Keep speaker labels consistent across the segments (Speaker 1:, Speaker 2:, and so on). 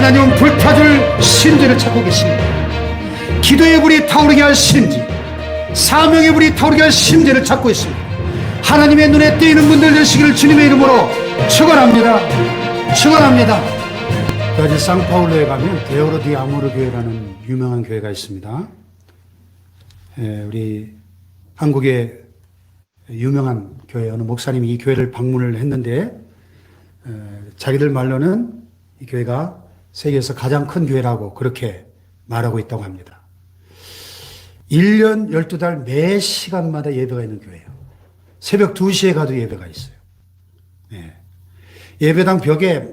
Speaker 1: 하나님은 불타줄 심지를 찾고 계십니다. 기도의 불이 타오르게 할 심지, 사명의 불이 타오르게 할 심지를 찾고 있습니다. 하나님의 눈에 띄는 분들 되시기를 주님의 이름으로 축원합니다. 축원합니다. 여기 상파울로에 가면 데오로 디 아모르 교회라는 유명한 교회가 있습니다. 우리 한국의 유명한 교회 어느 목사님이 이 교회를 방문을 했는데 자기들 말로는 이 교회가 세계에서 가장 큰 교회라고 그렇게 말하고 있다고 합니다. 1년 12달 매 시간마다 예배가 있는 교회예요. 새벽 2시에 가도 예배가 있어요. 예배당 벽에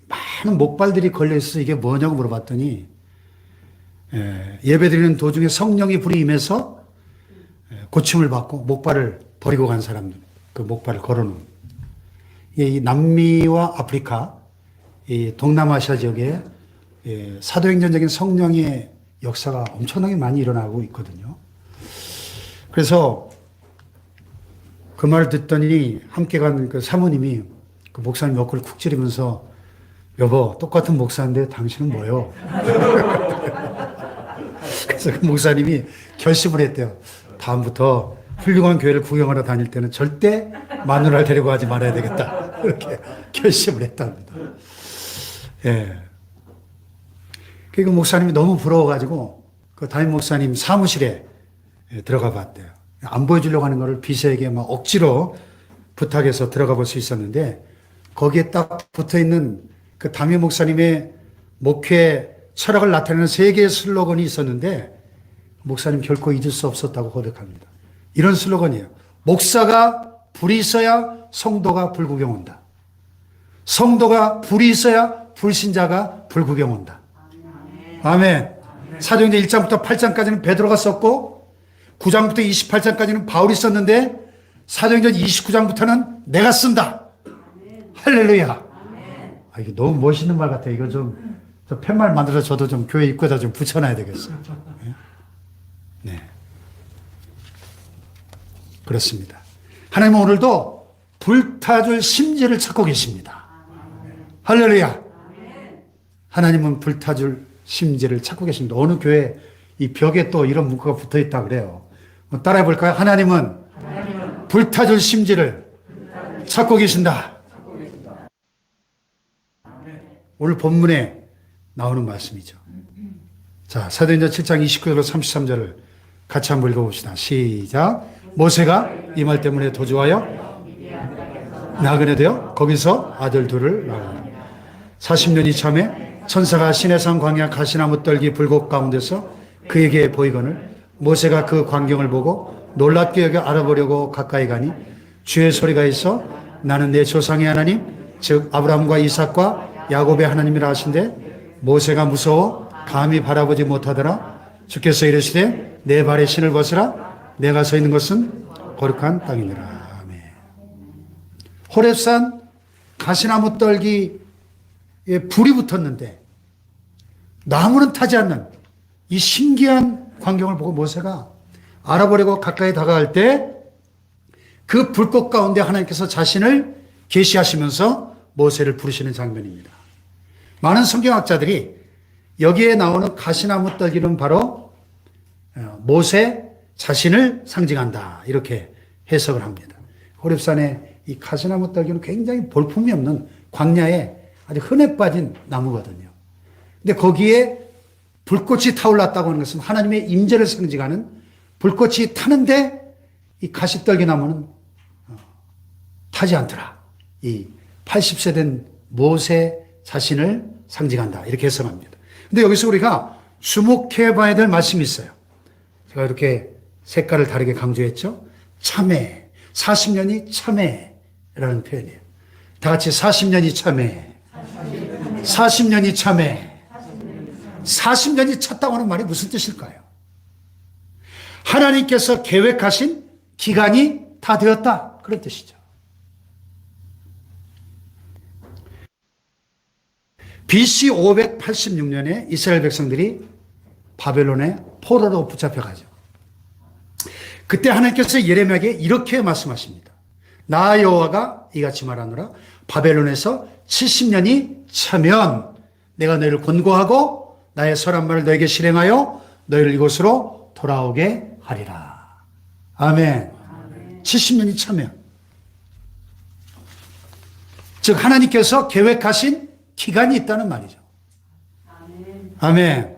Speaker 1: 많은 목발들이 걸려있어서 이게 뭐냐고 물어봤더니 예배드리는 도중에 성령의 불이 임해서 고침을 받고 목발을 버리고 간 사람들, 그 목발을 걸어놓은. 이 남미와 아프리카, 이 동남아시아 지역에 사도행전적인 성령의 역사가 엄청나게 많이 일어나고 있거든요. 그래서 그 말을 듣더니 함께 간 그 사모님이 그 목사님 옆구리 쿡 찌르면서 여보, 똑같은 목사인데 당신은 뭐요? 그래서 그 목사님이 결심을 했대요. 다음부터 훌륭한 교회를 구경하러 다닐 때는 절대 마누라를 데리고 가지 말아야 되겠다. 그렇게 결심을 했답니다. 그 목사님이 너무 부러워가지고 그 담임 목사님 사무실에 들어가 봤대요. 안 보여주려고 하는 거를 비서에게 막 억지로 부탁해서 들어가 볼 수 있었는데 거기에 딱 붙어 있는 그 담임 목사님의 목회 철학을 나타내는 3개의 슬로건이 있었는데 목사님 결코 잊을 수 없었다고 고백합니다. 이런 슬로건이에요. 목사가 불이 있어야 성도가 불구경 온다. 성도가 불이 있어야 불신자가 불구경 온다. 아멘. 사도행전 1장부터 8장까지는 베드로가 썼고 9장부터 28장까지는 바울이 썼는데 사도행전 29장부터는 내가 쓴다. 할렐루야. 이게 너무 멋있는 말 같아요. 이거 좀 팻말 만들어서 저도 좀 교회 입구에다 좀 붙여놔야 되겠어요. 네. 그렇습니다. 하나님은 오늘도 불타줄 심지를 찾고 계십니다. 할렐루야. 하나님은 불타줄 심지를 찾고 계십니다. 어느 교회 이 벽에 또 이런 문구가 붙어 있다 그래요. 따라해 볼까요? 하나님은 불타줄 심지를 찾고 계신다. 오늘 본문에 나오는 말씀이죠. 자, 사도행전 7장 29절로 33절을 같이 한번 읽어봅시다. 시작. 모세가 이 말 때문에 도주하여 나그네 되어 거기서 아들 둘을 낳았다. 40년이 참에 천사가 시내산 광야 가시나무 떨기 불꽃 가운데서 그에게 보이거늘 모세가 그 광경을 보고 놀랍게 여겨 알아보려고 가까이 가니 주의 소리가 있어 나는 내 조상의 하나님 즉 아브라함과 이삭과 야곱의 하나님이라 하신데 모세가 무서워 감히 바라보지 못하더라. 주께서 이르시되 내 발에 신을 벗으라. 내가 서 있는 것은 거룩한 땅이니라. 아멘. 호렙산 가시나무 떨기에 불이 붙었는데 나무는 타지 않는 이 신기한 광경을 보고 모세가 알아보려고 가까이 다가갈 때 그 불꽃 가운데 하나님께서 자신을 계시하시면서 모세를 부르시는 장면입니다. 많은 성경학자들이 여기에 나오는 가시나무 떨기는 바로 모세 자신을 상징한다 이렇게 해석을 합니다. 호렙산의 이 가시나무 떨기는 굉장히 볼품이 없는 광야에 아주 흔해 빠진 나무거든요. 근데 거기에 불꽃이 타올랐다고 하는 것은 하나님의 임재를 상징하는 불꽃이 타는데 이 가시떨기 나무는 타지 않더라. 이 80세 된 모세 자신을 상징한다. 이렇게 해석합니다. 근데 여기서 우리가 주목해 봐야 될 말씀이 있어요. 제가 이렇게 색깔을 다르게 강조했죠. 참회. 40년이 참회라는 표현이에요. 다 같이 40년이 참회. 40년이 참회. 40년이 찼다고 하는 말이 무슨 뜻일까요? 하나님께서 계획하신 기간이 다 되었다. 그런 뜻이죠. BC 586년에 이스라엘 백성들이 바벨론의 포로로 붙잡혀가죠. 그때 하나님께서 예레미야에게 이렇게 말씀하십니다. 나 여호와가 이같이 말하노라. 바벨론에서 70년이 차면 내가 너희를 권고하고 나의 선한 말을 너에게 실행하여 너희를 이곳으로 돌아오게 하리라. 아멘. 70년이 차면, 즉 하나님께서 계획하신 기간이 있다는 말이죠. 아멘.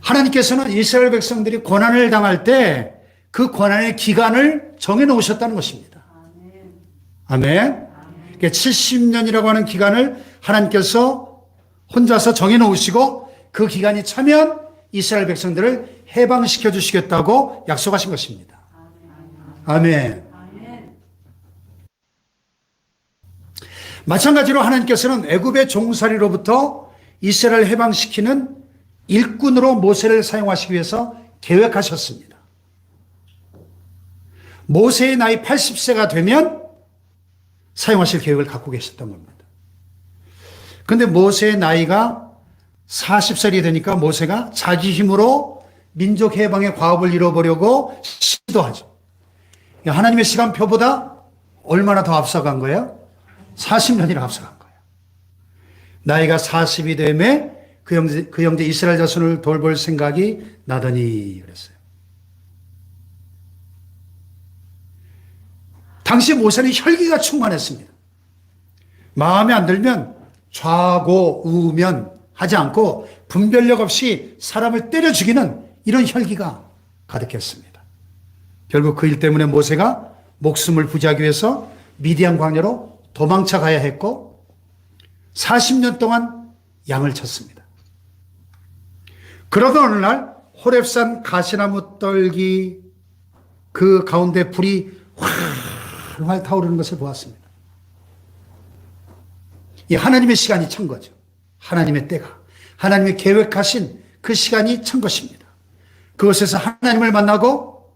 Speaker 1: 하나님께서는 이스라엘 백성들이 고난을 당할 때 그 고난의 기간을 정해놓으셨다는 것입니다. 아멘. 70년이라고 하는 기간을 하나님께서 혼자서 정해놓으시고 그 기간이 차면 이스라엘 백성들을 해방시켜 주시겠다고 약속하신 것입니다. 아멘. 마찬가지로 하나님께서는 애굽의 종살이로부터 이스라엘을 해방시키는 일꾼으로 모세를 사용하시기 위해서 계획하셨습니다. 모세의 나이 80세가 되면 사용하실 계획을 갖고 계셨던 겁니다. 그런데 모세의 나이가 40살이 되니까 모세가 자기 힘으로 민족 해방의 과업을 이뤄보려고 시도하죠. 하나님의 시간표보다 얼마나 더 앞서간 거예요? 40년이나 앞서간 거예요. 나이가 40이 되매 그 형제 이스라엘 자손을 돌볼 생각이 나더니 그랬어요. 당시 모세는 혈기가 충만했습니다. 마음에 안 들면 좌고 우면 하지 않고 분별력 없이 사람을 때려 죽이는 이런 혈기가 가득했습니다. 결국 그 일 때문에 모세가 목숨을 부지하기 위해서 미디안 광야로 도망쳐 가야 했고 40년 동안 양을 쳤습니다. 그러던 어느 날 호렙산 가시나무 떨기 그 가운데 불이 활활 타오르는 것을 보았습니다. 이 하나님의 시간이 찬 거죠. 하나님의 때가, 하나님의 계획하신 그 시간이 찬 것입니다. 그곳에서 하나님을 만나고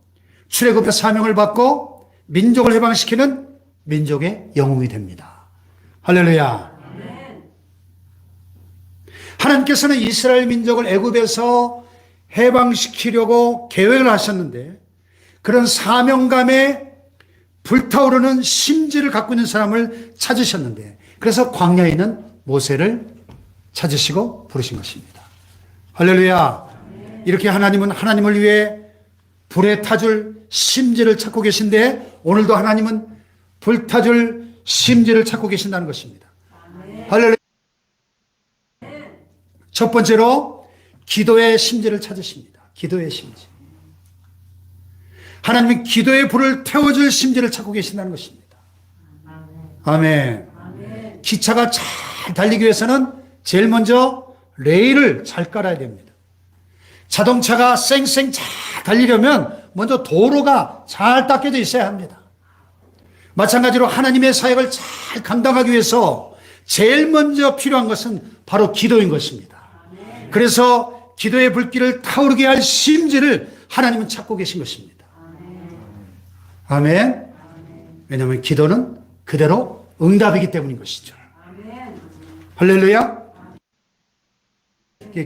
Speaker 1: 출애굽의 사명을 받고 민족을 해방시키는 민족의 영웅이 됩니다. 할렐루야. 하나님께서는 이스라엘 민족을 애굽에서 해방시키려고 계획을 하셨는데 그런 사명감에 불타오르는 심지를 갖고 있는 사람을 찾으셨는데 그래서 광야에 있는 모세를 찾으시고 부르신 것입니다. 할렐루야. 이렇게 하나님은 하나님을 위해 불에 타줄 심지를 찾고 계신데 오늘도 하나님은 불타줄 심지를 찾고 계신다는 것입니다. 할렐루야. 첫 번째로 기도의 심지를 찾으십니다. 기도의 심지. 하나님은 기도의 불을 태워줄 심지를 찾고 계신다는 것입니다. 아멘. 기차가 잘 달리기 위해서는 제일 먼저 레일을 잘 깔아야 됩니다. 자동차가 쌩쌩 잘 달리려면 먼저 도로가 잘 닦여져 있어야 합니다. 마찬가지로 하나님의 사역을 잘 감당하기 위해서 제일 먼저 필요한 것은 바로 기도인 것입니다. 그래서 기도의 불길을 타오르게 할 심지를 하나님은 찾고 계신 것입니다. 아멘. 왜냐하면 기도는 그대로 응답이기 때문인 것이죠. 할렐루야.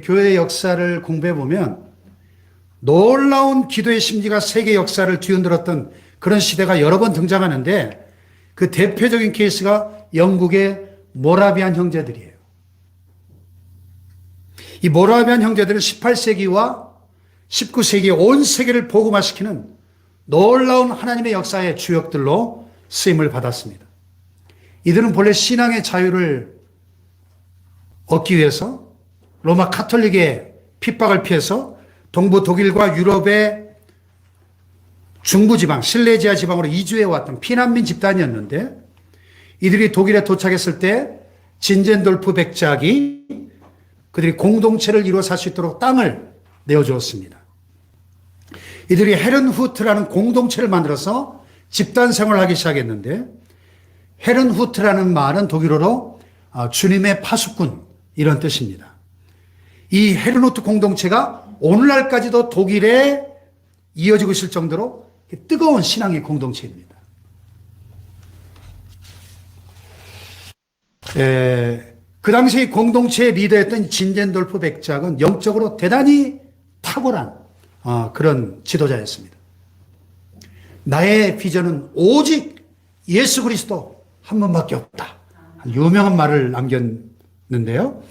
Speaker 1: 교회의 역사를 공부해 보면 놀라운 기도의 심지가 세계 역사를 뒤흔들었던 그런 시대가 여러 번 등장하는데 그 대표적인 케이스가 영국의 모라비안 형제들이에요. 이 모라비안 형제들은 18세기와 19세기 온 세계를 복음화시키는 놀라운 하나님의 역사의 주역들로 쓰임을 받았습니다. 이들은 본래 신앙의 자유를 얻기 위해서 로마 카톨릭의 핍박을 피해서 동부 독일과 유럽의 중부지방, 실레지아 지방으로 이주해 왔던 피난민 집단이었는데 이들이 독일에 도착했을 때 진젠돌프 백작이 그들이 공동체를 이루어 살 수 있도록 땅을 내어주었습니다. 이들이 헤른후트라는 공동체를 만들어서 집단 생활을 하기 시작했는데 헤른후트라는 말은 독일어로 주님의 파수꾼 이런 뜻입니다. 이 헤른후트 공동체가 오늘날까지도 독일에 이어지고 있을 정도로 뜨거운 신앙의 공동체입니다. 그 당시 공동체의 리더였던 진젠돌프 백작은 영적으로 대단히 탁월한 그런 지도자였습니다. 나의 비전은 오직 예수 그리스도 한 분밖에 없다. 유명한 말을 남겼는데 있는데요.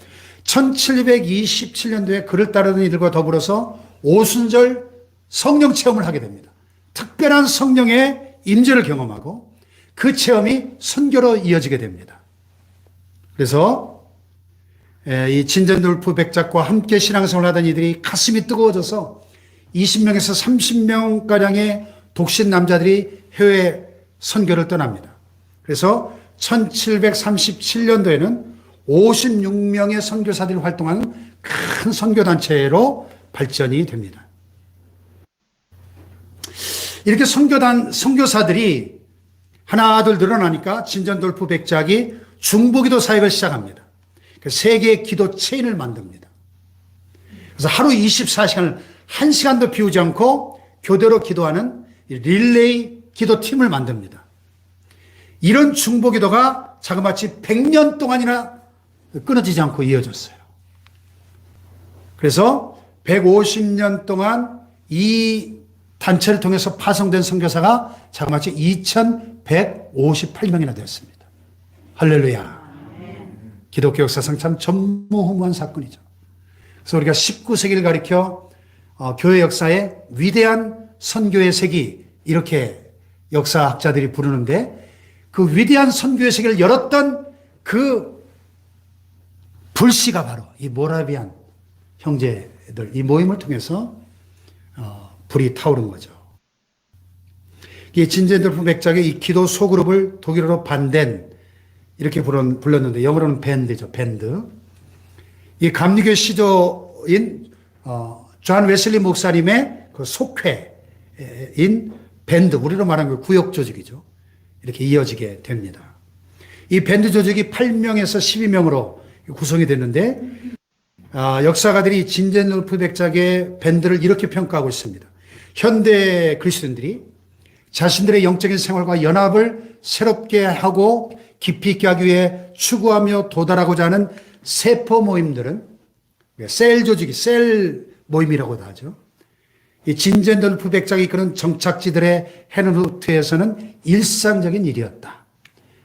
Speaker 1: 1727년도에 그를 따르는 이들과 더불어서 오순절 성령 체험을 하게 됩니다. 특별한 성령의 임재를 경험하고 그 체험이 선교로 이어지게 됩니다. 그래서 이 진젠돌프 백작과 함께 신앙생활을 하던 이들이 가슴이 뜨거워져서 20명에서 30명가량의 독신 남자들이 해외 선교를 떠납니다. 그래서 1737년도에는 56명의 선교사들이 활동하는 큰 선교단체로 발전이 됩니다. 이렇게 선교사들이 하나둘 늘어나니까 진전돌프 백작이 중보기도 사역을 시작합니다. 세계의 기도 체인을 만듭니다. 그래서 하루 24시간을 1시간도 비우지 않고 교대로 기도하는 릴레이 기도팀을 만듭니다. 이런 중보기도가 자그마치 100년 동안이나 끊어지지 않고 이어졌어요. 그래서 150년 동안 이 단체를 통해서 파송된 선교사가 자그마치 2158명이나 되었습니다. 할렐루야. 기독교 역사상 참 전무후무한 사건이죠. 그래서 우리가 19세기를 가리켜 교회 역사의 위대한 선교의 세기 이렇게 역사학자들이 부르는데 그 위대한 선교의 세계를 열었던 그 불씨가 바로 이 모라비안 형제들 이 모임을 통해서 불이 타오른 거죠. 이 진젠돌프 백작의 이 기도 소그룹을 독일어로 반덴 이렇게 불렀는데 영어로는 밴드죠. 밴드. 이 감리교 시조인 존 웨슬리 목사님의 그 속회인 밴드, 우리로 말하는 그 구역 조직이죠. 이렇게 이어지게 됩니다. 이 밴드 조직이 8명에서 12명으로 구성이 됐는데 역사가들이 진젠돌프 백작의 밴드를 이렇게 평가하고 있습니다. 현대 그리스도인들이 자신들의 영적인 생활과 연합을 새롭게 하고 깊이 있게 하기 위해 추구하며 도달하고자 하는 세포 모임들은 셀 조직이 셀 모임이라고도 하죠. 이 진젠돌프 백작이 이끄는 정착지들의 헤르누트에서는 일상적인 일이었다.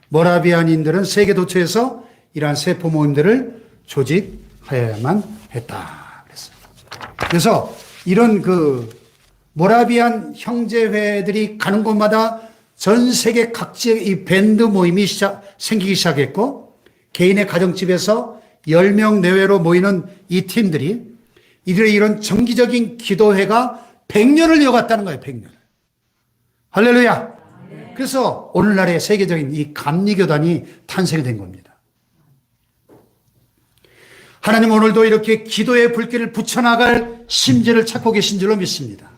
Speaker 1: 모라비안인들은 세계 도처에서 이러한 세포 모임들을 조직하여야만 했다. 그래서 이런 그 모라비안 형제회들이 가는 곳마다 전 세계 각지의 이 밴드 모임이 생기기 시작했고 개인의 가정집에서 10명 내외로 모이는 이 팀들이 이들의 이런 정기적인 기도회가 100년을 이어갔다는 거예요. 100년을. 할렐루야. 그래서 오늘날의 세계적인 이 감리교단이 탄생이 된 겁니다. 하나님 오늘도 이렇게 기도의 불길을 붙여나갈 심지를 찾고 계신 줄로 믿습니다.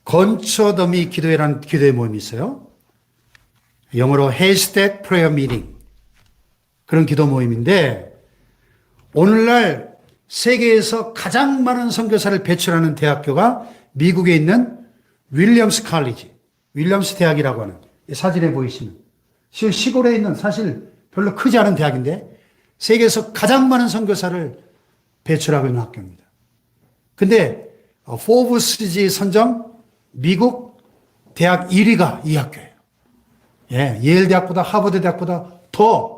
Speaker 1: 건초더미 기도회라는 기도회 모임이 있어요. 영어로 Haystack Prayer Meeting 그런 기도 모임인데 오늘날 세계에서 가장 많은 선교사를 배출하는 대학교가 미국에 있는 윌리엄스 칼리지, 윌리엄스 대학이라고 하는 사진에 보이시는 시골에 있는 사실 별로 크지 않은 대학인데 세계에서 가장 많은 선교사를 배출하고 있는 학교입니다. 근데 포브스지 선정 미국 대학 1위가 이 학교예요. 예, 예일 대학보다 하버드 대학보다 더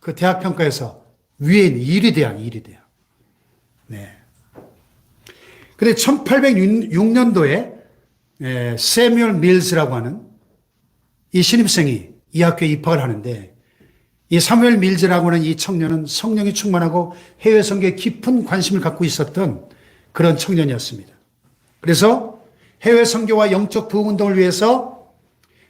Speaker 1: 그 대학 평가에서 위에 있는 1위 대학, 1위 대학. 네. 근데 1806년도에 세뮤얼 밀즈라고 하는 이 신입생이 이 학교에 입학을 하는데 이 사무엘 밀즈라고 하는 이 청년은 성령이 충만하고 해외 선교에 깊은 관심을 갖고 있었던 그런 청년이었습니다. 그래서 해외 선교와 영적 부흥 운동을 위해서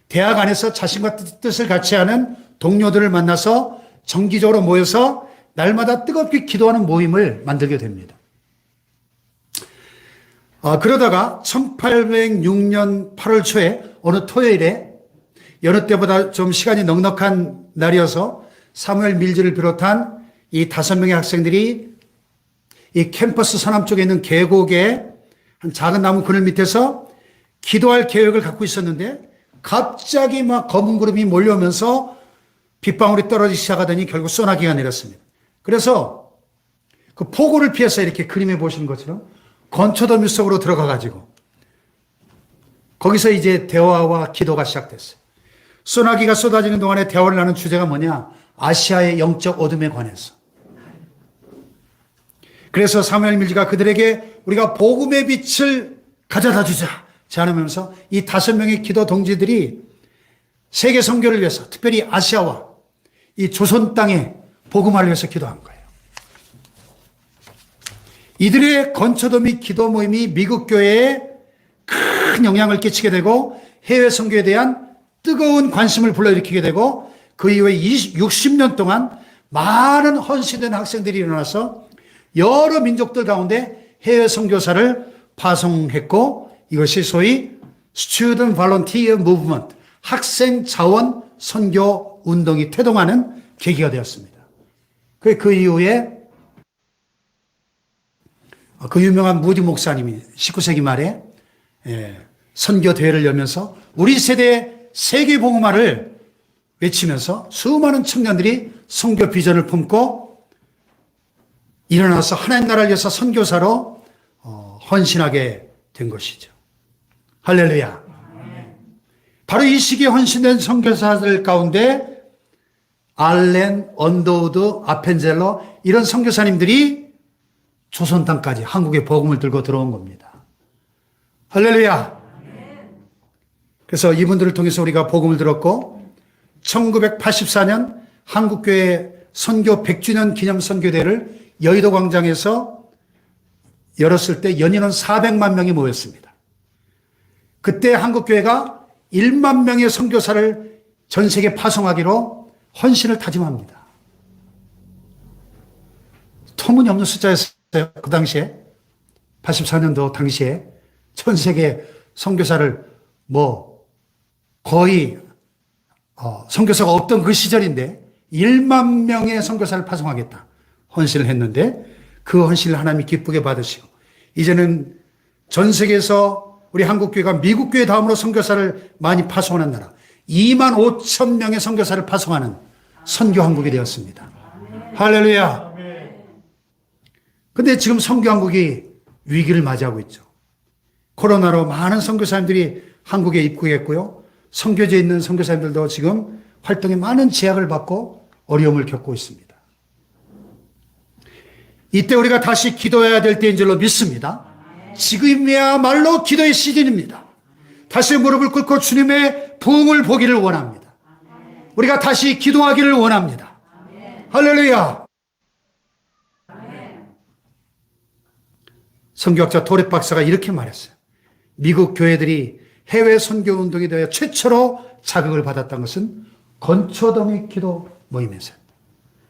Speaker 1: 대학 안에서 자신과 뜻을 같이 하는 동료들을 만나서 정기적으로 모여서 날마다 뜨겁게 기도하는 모임을 만들게 됩니다. 그러다가 1806년 8월 초에 어느 토요일에 여느 때보다 좀 시간이 넉넉한 날이어서 사무엘 밀즈를 비롯한 이 5명의 학생들이 이 캠퍼스 서남 쪽에 있는 계곡에 한 작은 나무 그늘 밑에서 기도할 계획을 갖고 있었는데 갑자기 막 검은 구름이 몰려오면서 빗방울이 떨어지기 시작하더니 결국 소나기가 내렸습니다. 그래서 그 폭우를 피해서 이렇게 그림에 보시는 것처럼 건초더미 속으로 들어가 가지고 거기서 이제 대화와 기도가 시작됐어요. 소나기가 쏟아지는 동안에 대화를 나눈 주제가 뭐냐? 아시아의 영적 어둠에 관해서. 그래서 사무엘 밀즈가 그들에게 우리가 복음의 빛을 가져다 주자 제안하면서 이 5명의 기도 동지들이 세계 선교를 위해서, 특별히 아시아와 이 조선 땅에 복음화를 위해서 기도한 거예요. 이들의 건초도 및 기도 모임이 미국 교회에 큰 영향을 끼치게 되고 해외 선교에 대한 뜨거운 관심을 불러일으키게 되고 그 이후에 60년 동안 많은 헌신된 학생들이 일어나서 여러 민족들 가운데 해외 선교사를 파송했고 이것이 소위 Student Volunteer Movement, 학생 자원 선교 운동이 태동하는 계기가 되었습니다. 그 이후에 그 유명한 무디 목사님이 19세기 말에 선교 대회를 열면서 우리 세대의 세계 복음화를 외치면서 수많은 청년들이 선교 비전을 품고 일어나서 하나님 나라를 위해서 선교사로 헌신하게 된 것이죠. 할렐루야. 바로 이 시기에 헌신된 선교사들 가운데 알렌, 언더우드, 아펜젤러 이런 선교사님들이 조선 땅까지 한국의 복음을 들고 들어온 겁니다. 할렐루야. 그래서 이분들을 통해서 우리가 복음을 들었고 1984년 한국교회 선교 100주년 기념 선교대를 여의도 광장에서 열었을 때 연인원 400만 명이 모였습니다. 그때 한국교회가 1만 명의 선교사를 전 세계에 파송하기로 헌신을 다짐합니다. 터무니없는 숫자였어요. 그 당시에 84년도 당시에 전 세계 선교사를 거의 선교사가 없던 그 시절인데 1만 명의 선교사를 파송하겠다 헌신을 했는데 그 헌신을 하나님이 기쁘게 받으시고 이제는 전 세계에서 우리 한국교회가 미국교회 다음으로 선교사를 많이 파송하는 나라 2만 5천 명의 선교사를 파송하는 선교한국이 되었습니다. 할렐루야. 근데 지금 선교한국이 위기를 맞이하고 있죠. 코로나로 많은 선교사님들이 한국에 입국했고요. 선교지에 있는 선교사님들도 지금 활동에 많은 제약을 받고 어려움을 겪고 있습니다. 이때 우리가 다시 기도해야 될 때인 줄로 믿습니다. 지금이야말로 기도의 시즌입니다. 다시 무릎을 꿇고 주님의 부흥을 보기를 원합니다. 우리가 다시 기도하기를 원합니다. 할렐루야. 선교학자 도렛 박사가 이렇게 말했어요. 미국 교회들이 해외 선교 운동에 대해 최초로 자극을 받았던 것은 건초더미 기도 모임에서요.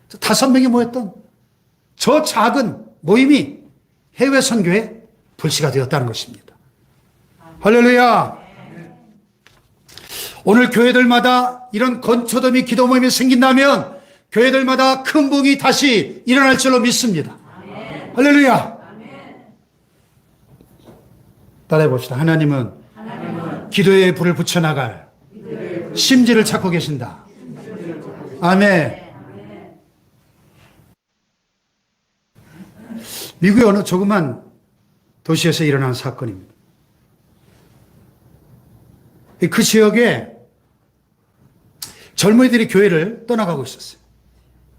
Speaker 1: 5명이 모였던 저 작은 모임이 해외 선교의 불씨가 되었다는 것입니다. 할렐루야. 오늘 교회들마다 이런 건초더미 기도 모임이 생긴다면 교회들마다 큰 부흥이 다시 일어날 줄로 믿습니다. 할렐루야. 따라해 봅시다. 하나님은 기도에 불을 붙여나갈 심지를 찾고 계신다. 아멘. 미국의 어느 조그만 도시에서 일어난 사건입니다. 그 지역에 젊은이들이 교회를 떠나가고 있었어요.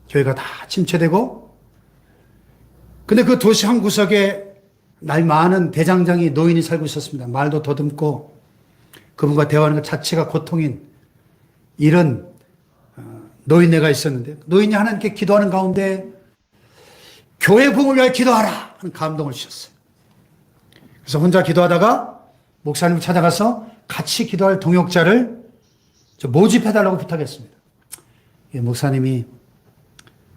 Speaker 1: 교회가 다 침체되고, 근데 그 도시 한 구석에 나이 많은 대장장이 노인이 살고 있었습니다. 말도 더듬고 그분과 대화하는 것 자체가 고통인 이런 노인네가 있었는데 노인이 하나님께 기도하는 가운데 교회 부흥을 위하여 기도하라 하는 감동을 주셨어요. 그래서 혼자 기도하다가 목사님을 찾아가서 같이 기도할 동역자를 모집해달라고 부탁했습니다. 목사님이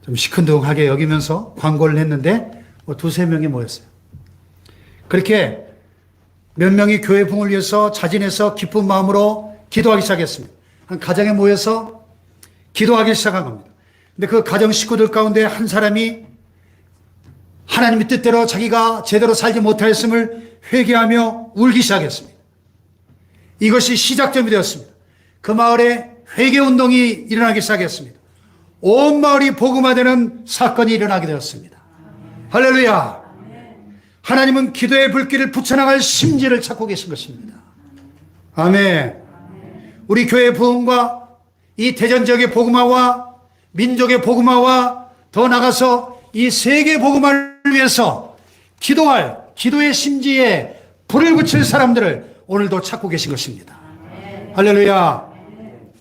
Speaker 1: 좀 시큰둥하게 여기면서 광고를 했는데 2-3명이 모였어요. 그렇게 몇 명이 교회 부흥을 위해서 자진해서 기쁜 마음으로 기도하기 시작했습니다. 한 가정에 모여서 기도하기 시작한 겁니다. 근데 그 가정 식구들 가운데 한 사람이 하나님의 뜻대로 자기가 제대로 살지 못하였음을 회개하며 울기 시작했습니다. 이것이 시작점이 되었습니다. 그 마을에 회개운동이 일어나기 시작했습니다. 온 마을이 복음화되는 사건이 일어나게 되었습니다. 할렐루야. 하나님은 기도의 불길을 붙여나갈 심지를 찾고 계신 것입니다. 아멘. 우리 교회 부흥과 이 대전 지역의 복음화와 민족의 복음화와 더 나가서 이 세계 복음화를 위해서 기도할 기도의 심지에 불을 붙일 사람들을 오늘도 찾고 계신 것입니다. 할렐루야.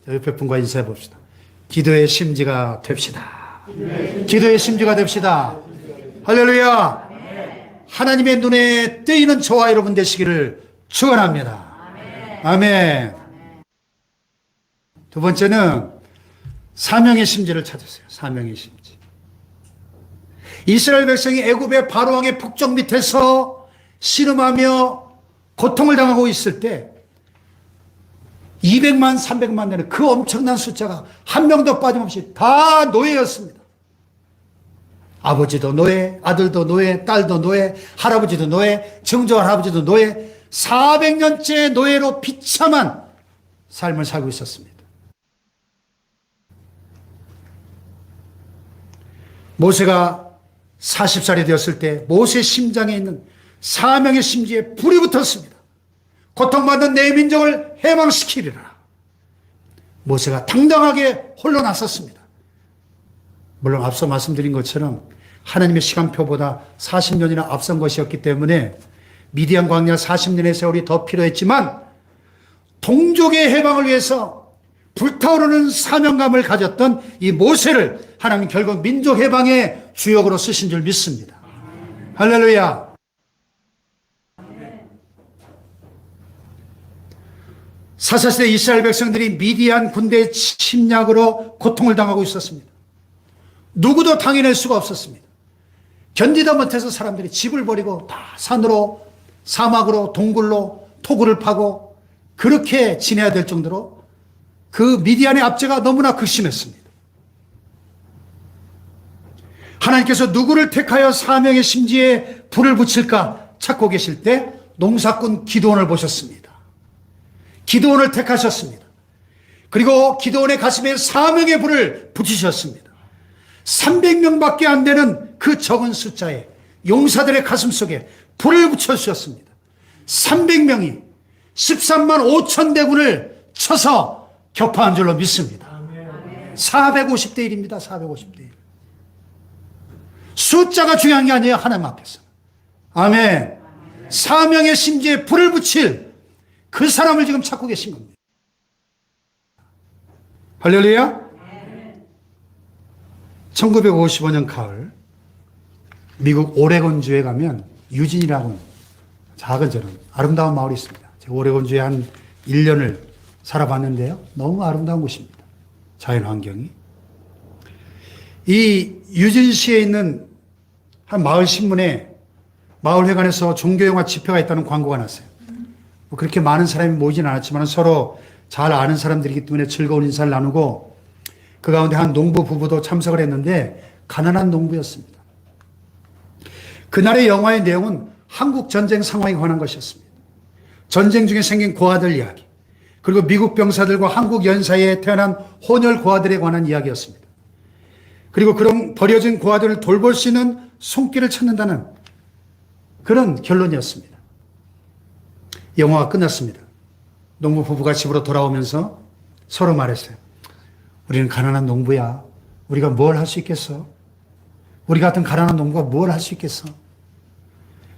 Speaker 1: 옆에 분과 인사해 봅시다. 기도의 심지가 됩시다. 기도의 심지가 됩시다. 할렐루야. 하나님의 눈에 뜨이는 저와 여러분 되시기를 축원합니다. 아멘. 두 번째는 사명의 심지를 찾으세요. 사명의 심지. 이스라엘 백성이 애굽의 바로왕의 북쪽 밑에서 신음하며 고통을 당하고 있을 때 200만, 300만 되는 그 엄청난 숫자가 한 명도 빠짐없이 다 노예였습니다. 아버지도 노예, 아들도 노예, 딸도 노예, 할아버지도 노예, 증조할아버지도 노예, 400년째 노예로 비참한 삶을 살고 있었습니다. 모세가 40살이 되었을 때 모세 심장에 있는 사명의 심지에 불이 붙었습니다. 고통받는 내 민족을 해방시키리라. 모세가 당당하게 홀로 나섰습니다. 물론 앞서 말씀드린 것처럼 하나님의 시간표보다 40년이나 앞선 것이었기 때문에 미디안 광야 40년의 세월이 더 필요했지만 동족의 해방을 위해서 불타오르는 사명감을 가졌던 이 모세를 하나님 결국 민족 해방의 주역으로 쓰신 줄 믿습니다. 할렐루야. 사사시대 이스라엘 백성들이 미디안 군대의 침략으로 고통을 당하고 있었습니다. 누구도 당해낼 수가 없었습니다. 견디다 못해서 사람들이 집을 버리고 다 산으로, 사막으로, 동굴로 토굴을 파고 그렇게 지내야 될 정도로 그 미디안의 압제가 너무나 극심했습니다. 하나님께서 누구를 택하여 사명의 심지에 불을 붙일까 찾고 계실 때 농사꾼 기드온을 보셨습니다. 기드온을 택하셨습니다. 그리고 기드온의 가슴에 사명의 불을 붙이셨습니다. 300명밖에 안 되는 그 적은 숫자에 용사들의 가슴 속에 불을 붙여주셨습니다. 300명이 13만 5천 대군을 쳐서 격파한 줄로 믿습니다. 450대 1입니다. 450대 1. 숫자가 중요한 게 아니에요. 하나님 앞에서. 아멘. 사명의 심지에 불을 붙일 그 사람을 지금 찾고 계신 겁니다. 할렐루야. 1955년 가을 미국 오레곤주에 가면 유진이라고 작은 저는 아름다운 마을이 있습니다. 제가 오레곤주에 한 1년을 살아봤는데요. 너무 아름다운 곳입니다. 자연환경이. 이 유진시에 있는 한 마을 신문에 마을회관에서 종교영화 집회가 있다는 광고가 났어요. 뭐 그렇게 많은 사람이 모이진 않았지만 서로 잘 아는 사람들이기 때문에 즐거운 인사를 나누고 그 가운데 한 농부 부부도 참석을 했는데 가난한 농부였습니다. 그날의 영화의 내용은 한국 전쟁 상황에 관한 것이었습니다. 전쟁 중에 생긴 고아들 이야기, 그리고 미국 병사들과 한국 연사에 태어난 혼혈 고아들에 관한 이야기였습니다. 그리고 그런 버려진 고아들을 돌볼 수 있는 손길을 찾는다는 그런 결론이었습니다. 영화가 끝났습니다. 농부 부부가 집으로 돌아오면서 서로 말했어요. 우리는 가난한 농부야. 우리가 뭘 할 수 있겠어? 우리 같은 가난한 농부가 뭘 할 수 있겠어?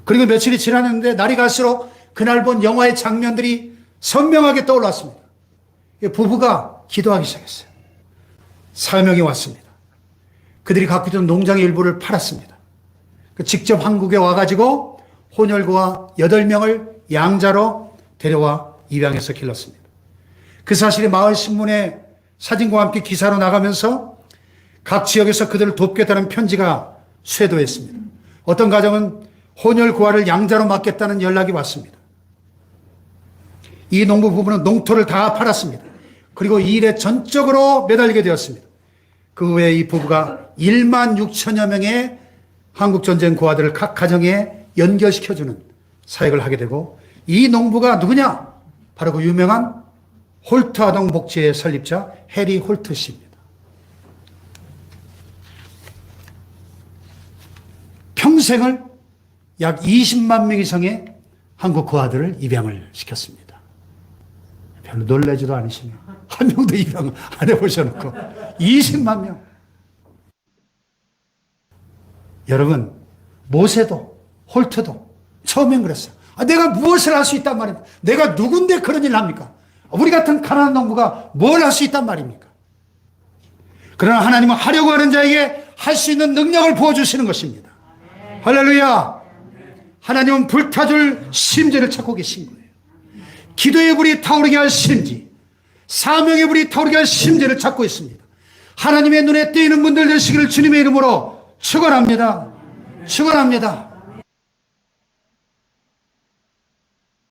Speaker 1: 그리고 며칠이 지났는데 날이 갈수록 그날 본 영화의 장면들이 선명하게 떠올랐습니다. 부부가 기도하기 시작했어요. 사명이 왔습니다. 그들이 갖고 있던 농장의 일부를 팔았습니다. 직접 한국에 와가지고 혼혈고아 8명을 양자로 데려와 입양해서 길렀습니다. 그 사실이 마을 신문에 사진과 함께 기사로 나가면서 각 지역에서 그들을 돕겠다는 편지가 쇄도했습니다. 어떤 가정은 혼혈 고아를 양자로 맡겠다는 연락이 왔습니다. 이 농부 부부는 농토를 다 팔았습니다. 그리고 이 일에 전적으로 매달리게 되었습니다. 그 후에 이 부부가 1만 6천여 명의 한국전쟁 고아들을 각 가정에 연결시켜주는 사역을 하게 되고, 이 농부가 누구냐? 바로 그 유명한 홀트 아동 복지의 설립자 해리 홀트 씨입니다. 평생을 약 20만 명 이상의 한국 고아들을 입양을 시켰습니다. 별로 놀라지도 않으시네요. 한 명도 입양 안 해보셔놓고 20만 명. 여러분, 모세도 홀트도 처음엔 그랬어요. 내가 무엇을 할 수 있단 말입니까? 내가 누군데 그런 일을 합니까? 우리 같은 가난한 농부가 뭘 할 수 있단 말입니까? 그러나 하나님은 하려고 하는 자에게 할 수 있는 능력을 부어주시는 것입니다. 할렐루야. 하나님은 불타줄 심지를 찾고 계신 거예요. 기도의 불이 타오르게 할 심지, 사명의 불이 타오르게 할 심지를 찾고 있습니다. 하나님의 눈에 띄는 분들 되시기를 주님의 이름으로 축원합니다. 축원합니다.